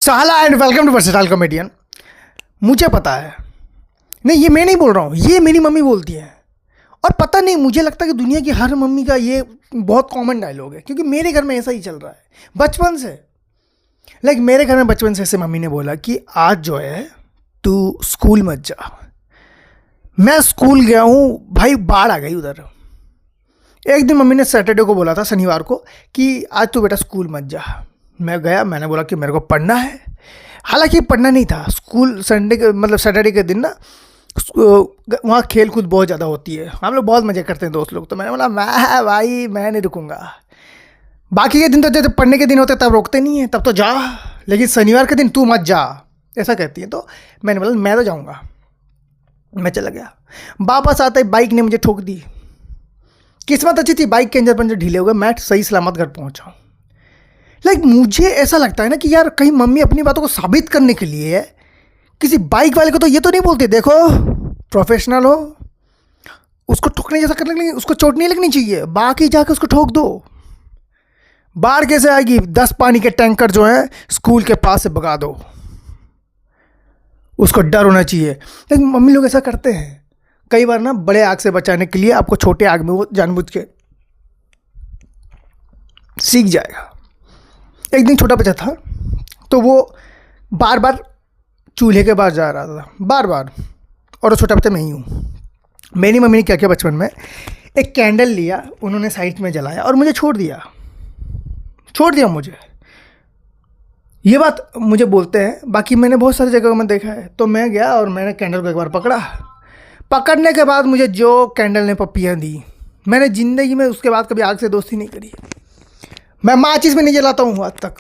साला and welcome to versatile comedian. मुझे पता है, नहीं ये मैं नहीं बोल रहा हूँ, ये मेरी मम्मी बोलती है। और पता नहीं, मुझे लगता है कि दुनिया की हर मम्मी का ये बहुत कॉमन डायलॉग है, क्योंकि मेरे घर में ऐसा ही चल रहा है बचपन से। मेरे घर में बचपन से ऐसे मम्मी ने बोला कि आज जो है तू स्कूल मत जा। मैं स्कूल गया हूँ भाई, बाढ़ आ गई उधर। एक दिन मम्मी ने सैटरडे को बोला था, शनिवार को, कि आज तू बेटा स्कूल मत जा। मैं गया, मैंने बोला कि मेरे को पढ़ना है। हालांकि पढ़ना नहीं था, स्कूल संडे के मतलब सैटरडे के दिन ना वहाँ खेल कूद बहुत ज़्यादा होती है, हम लोग बहुत मज़े करते हैं दोस्त लोग। तो मैंने बोला मैं नहीं रुकूंगा। बाकी के दिन तो जब पढ़ने के दिन होते तब रोकते नहीं हैं, तब तो जा, लेकिन शनिवार के दिन तू मत जा, ऐसा कहती है। तो मैंने बोला मैं तो जाऊँगा। मैं चला गया। वापस आते ही बाइक ने मुझे ठोक दी। किस्मत अच्छी थी, बाइक के अंजर पंजर ढीले हो गए, मैं सही सलामत घर पहुँचा। मुझे ऐसा लगता है ना कि यार कहीं मम्मी अपनी बातों को साबित करने के लिए किसी बाइक वाले को तो ये तो नहीं बोलते, देखो प्रोफेशनल हो, उसको ठोकने जैसा करने के लिए उसको चोट नहीं लगनी चाहिए, बाकी जाके उसको ठोक दो। बाढ़ कैसे आएगी? 10 पानी के टैंकर जो हैं स्कूल के पास से भगा दो, उसको डर होना चाहिए। लेकिन मम्मी लोग ऐसा करते हैं कई बार ना, बड़े आग से बचाने के लिए आपको छोटे आग में वो जानबूझ के सीख जाएगा। एक दिन छोटा बच्चा था, तो वो बार बार चूल्हे के पास जा रहा था, बार बार, और वो छोटा बच्चा मैं ही हूँ। मेरी मम्मी ने क्या किया बचपन में, एक कैंडल लिया, उन्होंने साइड में जलाया और मुझे छोड़ दिया मुझे। ये बात मुझे बोलते हैं, बाकी मैंने बहुत सारी जगह में देखा है। तो मैं गया और मैंने कैंडल को एक बार पकड़ने के बाद मुझे जो कैंडल ने पप्पियाँ दी, मैंने ज़िंदगी में उसके बाद कभी आग से दोस्ती नहीं करी। मैं माचिस में नहीं जलाता हूँ आज तक,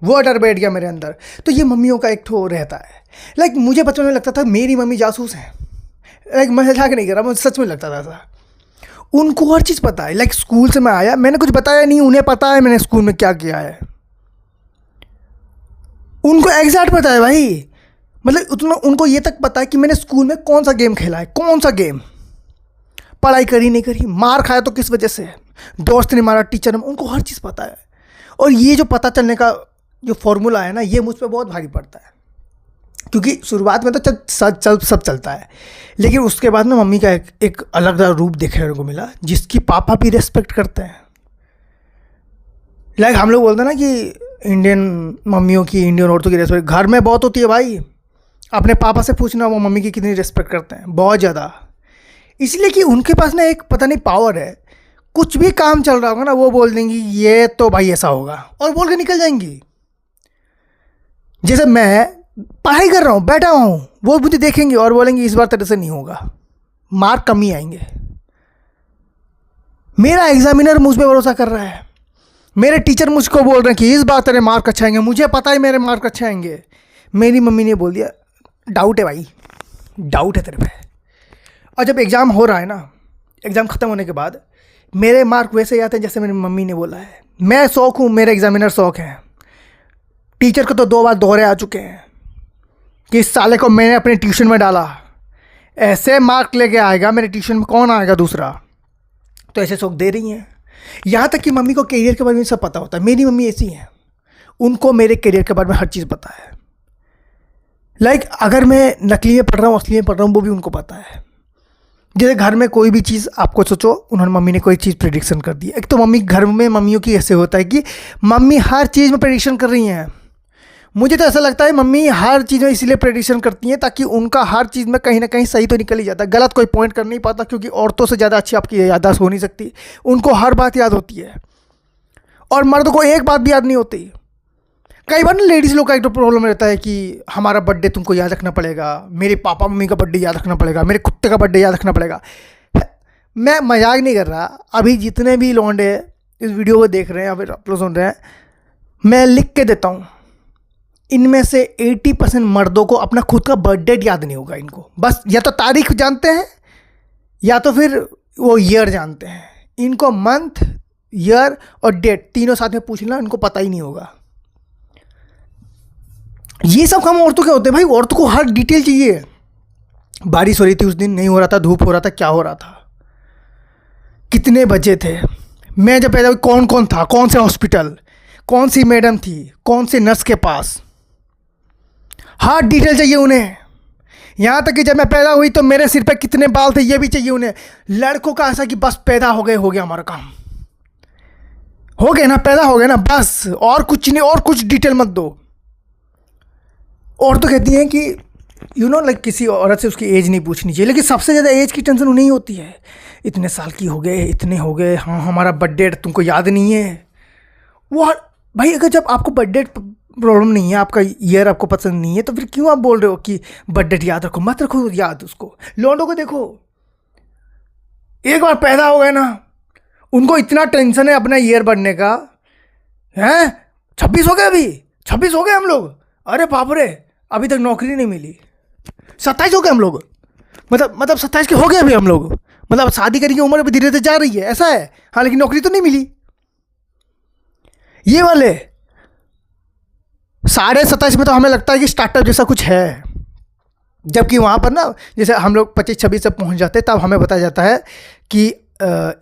वो डर बैठ गया मेरे अंदर। तो ये मम्मियों का एक ठो रहता है। मुझे बचपन में लगता था मेरी मम्मी जासूस है। मैं मजाक नहीं कर रहा, मुझे सच में लगता था ऐसा। उनको हर चीज़ पता है। स्कूल से मैं आया, मैंने कुछ बताया नहीं, उन्हें पता है मैंने स्कूल में क्या किया है, उनको एग्जैक्ट पता है भाई। उतना उनको ये तक पता है कि मैंने स्कूल में कौन सा गेम खेला है, कौन सा गेम, पढ़ाई करी नहीं करी, मार खाया तो किस वजह से, दोस्त ने मारा, टीचर ने, उनको हर चीज़ पता है। और ये जो पता चलने का जो फॉर्मूला है ना, ये मुझ पर बहुत भारी पड़ता है, क्योंकि शुरुआत में तो सब चलता है, लेकिन उसके बाद में मम्मी का एक अलग रूप देखने को मिला, जिसकी पापा भी रेस्पेक्ट करते हैं। हम लोग बोलते हैं ना कि इंडियन मम्मियों की, इंडियन औरतों की रेस्पेक्ट घर में बहुत होती है भाई। अपने पापा से पूछना वो मम्मी की कितनी रेस्पेक्ट करते हैं, बहुत ज़्यादा। इसलिए कि उनके पास ना एक पता नहीं पावर है, कुछ भी काम चल रहा होगा ना, वो बोल देंगी ये तो भाई ऐसा होगा, और बोल के निकल जाएंगी। जैसे मैं पढ़ाई कर रहा हूँ, बैठा हूँ, वो मुझे देखेंगे और बोलेंगे इस बार तेरे से नहीं होगा, मार्क कम ही आएंगे। मेरा एग्जामिनर मुझ पर भरोसा कर रहा है, मेरे टीचर मुझको बोल रहे हैं कि इस बार तेरे मार्क अच्छे आएंगे, मुझे पता है मेरे मार्क अच्छे आएंगे। मेरी मम्मी ने बोल दिया डाउट है भाई, डाउट है तेरे पे। और जब एग्ज़ाम हो रहा है ना, एग्ज़ाम ख़त्म होने के बाद मेरे मार्क वैसे ही आते हैं जैसे मेरी मम्मी ने बोला है। मैं शौक हूँ, मेरे एग्जामिनर शौक हैं। टीचर को तो 2 बार दोहरे आ चुके हैं कि इस साले को मैंने अपने ट्यूशन में डाला, ऐसे मार्क लेके आएगा, मेरे ट्यूशन में कौन आएगा दूसरा। तो ऐसे शौक दे रही हैं। यहाँ तक कि मम्मी को करियर के बारे में सब पता होता है। मेरी मम्मी ऐसी हैं, उनको मेरे करियर के बारे में हर चीज़ पता है। अगर मैं नकली में पढ़ रहा हूँ, असली में पढ़ रहा हूँ, वो भी उनको पता है। जैसे घर में कोई भी चीज़ आपको सोचो, उन्होंने मम्मी ने कोई चीज़ प्रेडिक्शन कर दी। एक तो मम्मी घर में मम्मियों की ऐसे होता है कि मम्मी हर चीज़ में प्रेडिक्शन कर रही हैं। मुझे तो ऐसा लगता है मम्मी हर चीज़ में इसीलिए प्रेडिक्शन करती हैं ताकि उनका हर चीज़ में कहीं ना कहीं सही तो निकल ही जाता है, गलत कोई पॉइंट कर नहीं पाता, क्योंकि औरतों से ज़्यादा अच्छी आपकी याददाश्त हो नहीं सकती। उनको हर बात याद होती है, और मर्द को एक बात भी याद नहीं होती। कई बार ना लेडीज़ लोग का एक तो प्रॉब्लम रहता है कि हमारा बर्थडे तुमको याद रखना पड़ेगा, मेरे पापा मम्मी का बर्थडे याद रखना पड़ेगा, मेरे कुत्ते का बर्थडे याद रखना पड़ेगा। मैं मजाक नहीं कर रहा। अभी जितने भी लौंडे इस वीडियो को देख रहे हैं या फिर आप लोग सुन रहे हैं, मैं लिख के देता हूँ, इनमें से 80% मर्दों को अपना खुद का बर्थडे याद नहीं होगा। इनको बस या तो तारीख जानते हैं या तो फिर वो ईयर जानते हैं। इनको मंथ, ईयर और डेट तीनों साथ में पूछना इनको पता ही नहीं होगा। ये सब काम औरतों के होते हैं भाई। औरतों को हर डिटेल चाहिए। बारिश हो रही थी उस दिन, नहीं हो रहा था, धूप हो रहा था, क्या हो रहा था, कितने बजे थे, मैं जब पैदा हुई कौन कौन था, कौन से हॉस्पिटल, कौन सी मैडम थी, कौन से नर्स के पास, हर डिटेल चाहिए उन्हें। यहाँ तक कि जब मैं पैदा हुई तो मेरे सिर पे कितने बाल थे ये भी चाहिए उन्हें। लड़कों का ऐसा कि बस पैदा हो गया हमारा काम, हो गया ना, पैदा हो गया ना, बस और कुछ नहीं, और कुछ डिटेल मत दो। और तो कहती हैं कि लाइक किसी औरत से उसकी एज नहीं पूछनी चाहिए, लेकिन सबसे ज़्यादा एज की टेंशन उन्हें ही होती है। इतने साल की हो गए, इतने हो गए, हाँ हमारा बर्थडे तुमको याद नहीं है। वो भाई अगर जब आपको बर्थडे प्रॉब्लम नहीं है, आपका ईयर आपको पसंद नहीं है, तो फिर क्यों आप बोल रहे हो कि बर्थडे याद रखो? मत रखो याद उसको। लौंडों को देखो, एक बार पैदा हो गए ना, उनको इतना टेंशन है अपना ईयर बढ़ने का। हैं 26 हो गए, अभी 26 हो गए हम लोग, अरे बाप रे अभी तक नौकरी नहीं मिली। 27 हो गए हम लोग, मतलब 27 के हो गए अभी हम लोग, मतलब शादी करने की उम्र अभी धीरे धीरे जा रही है, ऐसा है। हाँ लेकिन नौकरी तो नहीं मिली। ये वाले 27.5 में तो हमें लगता है कि स्टार्टअप जैसा कुछ है, जबकि वहाँ पर ना जैसे हम लोग 25-26 से पहुँच जाते हैं, तब हमें बताया जाता है कि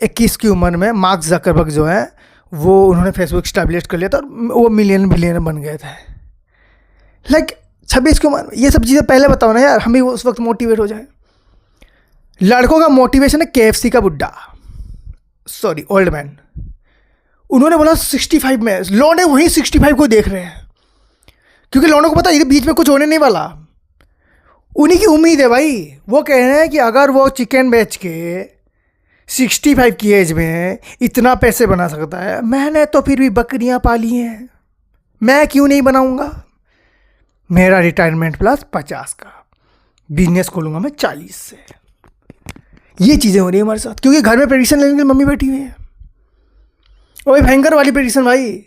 21 की उम्र में मार्क जकरबर्ग जो है वो उन्होंने फेसबुक स्टैब्लिश कर लिया था और वो बिलियनर बन गए थे। लाइक 26 की उम्र, ये सब चीज़ें पहले बताओ ना यार, हम भी उस वक्त मोटिवेट हो जाए। लड़कों का मोटिवेशन है KFC का बुड्ढा, सॉरी ओल्ड मैन। उन्होंने बोला 65 में, लौंडे वहीं 65 को देख रहे हैं, क्योंकि लौंडों को पता है बीच में कुछ होने नहीं वाला। उन्हीं की उम्मीद है भाई। वो कह रहे हैं कि अगर वो चिकन बेच के 65 की एज में इतना पैसे बना सकता है, मैंने तो फिर भी बकरियां पाली हैं, मैं क्यों नहीं बनाऊंगा? मेरा रिटायरमेंट प्लस 50 का बिजनेस खोलूंगा मैं 40 से। ये चीज़ें हो रही है हमारे साथ, क्योंकि घर में प्रेडिक्शन लेने के लिए मम्मी बैठी हुई है। वही भयंकर वाली प्रेडिक्शन भाई।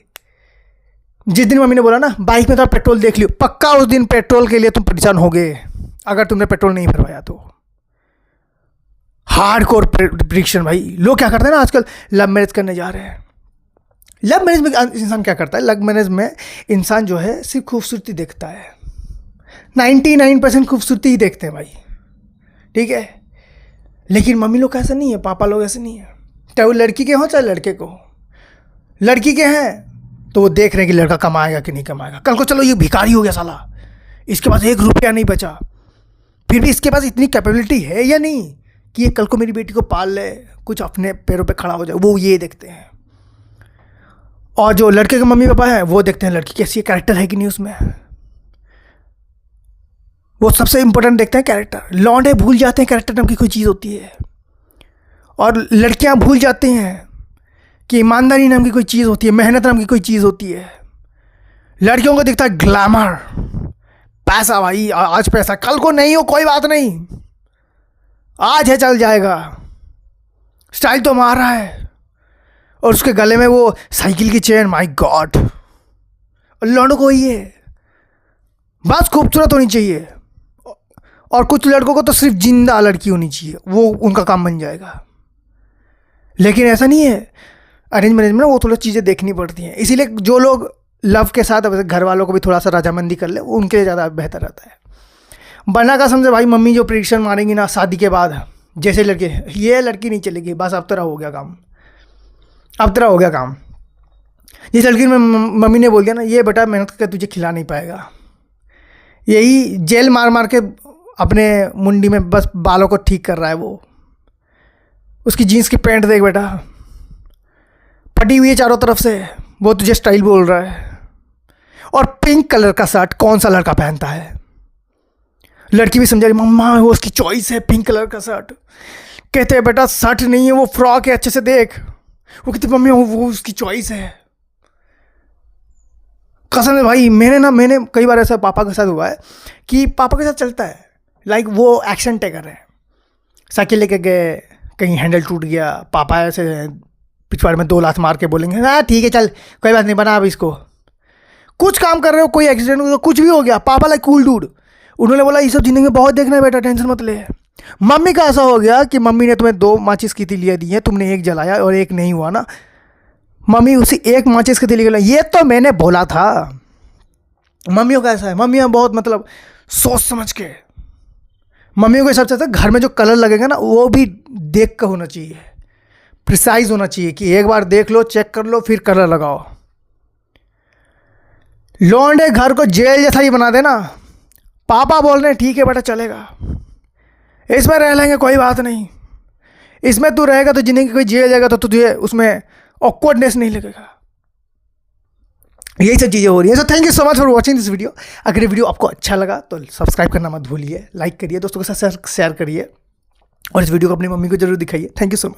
जिस दिन मम्मी ने बोला ना बाइक में तो पेट्रोल देख लियो, पक्का उस दिन पेट्रोल के लिए तुम परेशान हो गए अगर तुमने पेट्रोल नहीं भरवाया तो। हार्डकोर प्रेडिक्शन भाई। लोग क्या करते हैं ना आजकल, लव मैरिज करने जा रहे हैं। लव मैरिज में इंसान क्या करता है? लव मैरिज में इंसान जो है सिर्फ खूबसूरती देखता है, 99% खूबसूरती ही देखते हैं भाई, ठीक है। लेकिन मम्मी लोग ऐसा नहीं है, पापा लोग ऐसे नहीं है। चाहे वो लड़की के हों चाहे लड़के को हो, लड़की के हैं तो वो देख रहे हैं कि लड़का कमाएगा कि नहीं कमाएगा। कल को चलो ये भिखारी हो गया साला, इसके पास 1 रुपया नहीं बचा, फिर भी इसके पास इतनी कैपेबिलिटी है या नहीं कि ये कल को मेरी बेटी को पाल ले, कुछ अपने पैरों पे खड़ा हो जाए, वो ये देखते हैं। और जो लड़के के मम्मी पापा हैं वो देखते हैं लड़की कैसी कैरेक्टर है कि नहीं उसमें, वो सबसे इंपॉर्टेंट देखते हैं कैरेक्टर। लौंडे भूल जाते हैं कैरेक्टर नाम की कोई चीज़ होती है, और लड़कियां भूल जाती हैं कि ईमानदारी नाम की कोई चीज़ होती है, मेहनत नाम की कोई चीज़ होती है। लड़कियों को दिखता है ग्लैमर, पैसा भाई, आज पैसा, कल को नहीं हो कोई बात नहीं, आज है चल जाएगा, स्टाइल तो मार रहा है, और उसके गले में वो साइकिल की चेन, माय गॉड। और लौंडों को ये बस खूबसूरत होनी चाहिए, और कुछ लड़कों को तो सिर्फ जिंदा लड़की होनी चाहिए, वो उनका काम बन जाएगा। लेकिन ऐसा नहीं है, अरेंज मैरिज में वो थोड़ा चीज़ें देखनी पड़ती हैं। इसीलिए जो लोग लव के साथ घर वालों को भी थोड़ा सा राजामंदी कर ले, वो उनके लिए ज़्यादा बेहतर रहता है। बना का समझे भाई, मम्मी जो प्रेडिक्शन मारेंगी ना शादी के बाद, जैसे लड़के, ये लड़की नहीं चलेगी, बस अब तेरा हो गया काम, अब तेरा हो गया काम। जिस लड़की में मम्मी ने बोल दिया ना ये बेटा मेहनत करके तुझे खिला नहीं पाएगा, यही जेल मार मार के अपने मुंडी में बस बालों को ठीक कर रहा है वो। उसकी जीन्स की पैंट देख बेटा, फटी हुई है चारों तरफ से, वो तुझे स्टाइल बोल रहा है। और पिंक कलर का शर्ट कौन सा लड़का पहनता है? लड़की भी समझा रही, मम्मा वो उसकी चॉइस है पिंक कलर का शर्ट। कहते हैं बेटा शर्ट नहीं है वो फ्रॉक है, अच्छे से देख। वो कहती मम्मी वो उसकी चॉइस है। कसम है भाई, मैंने कई बार ऐसा पापा के साथ हुआ है कि पापा के साथ चलता है, लाइक वो एक्शन टेकर है, साइकिल लेके गए, कहीं हैंडल टूट गया, पापा ऐसे पिछवाड़े में 2 लात मार के बोलेंगे हाँ ठीक है चल कोई बात नहीं, बना अब इसको। कुछ काम कर रहे हो, कोई एक्सीडेंट हो, कुछ भी हो गया, पापा लाइक कूल डूड, उन्होंने बोला ये सब जिंदगी में बहुत देखना है बेटा, टेंशन मत ले। मम्मी का ऐसा हो गया कि मम्मी ने तुम्हें 2 माचिस की तीलियाँ दी हैं, तुमने 1 जलाया और 1 नहीं हुआ ना, मम्मी उसी 1 माचिस की तीली, ये तो मैंने बोला था। मम्मियों का ऐसा है, मम्मियाँ बहुत मतलब सोच समझ के, मम्मियों को सब चाहता है घर में जो कलर लगेगा ना वो भी देख कर होना चाहिए, प्रिसाइज होना चाहिए कि एक बार देख लो, चेक कर लो, फिर कलर लगाओ। लौंडे घर को जेल जैसा ही बना देना, पापा बोल रहे हैं ठीक है बेटा चलेगा, इसमें रह लेंगे कोई बात नहीं, इसमें तू रहेगा तो जिंदगी कोई जिया जाएगा तो तुझे उसमें ऑकवर्डनेस नहीं लगेगा। यही सब चीज़ें हो रही है। So thank you so much for watching this video. अगर ये वीडियो आपको अच्छा लगा तो सब्सक्राइब करना मत भूलिए, लाइक करिए, दोस्तों के साथ शेयर करिए और इस वीडियो को अपनी मम्मी को जरूर दिखाइए। Thank you so much.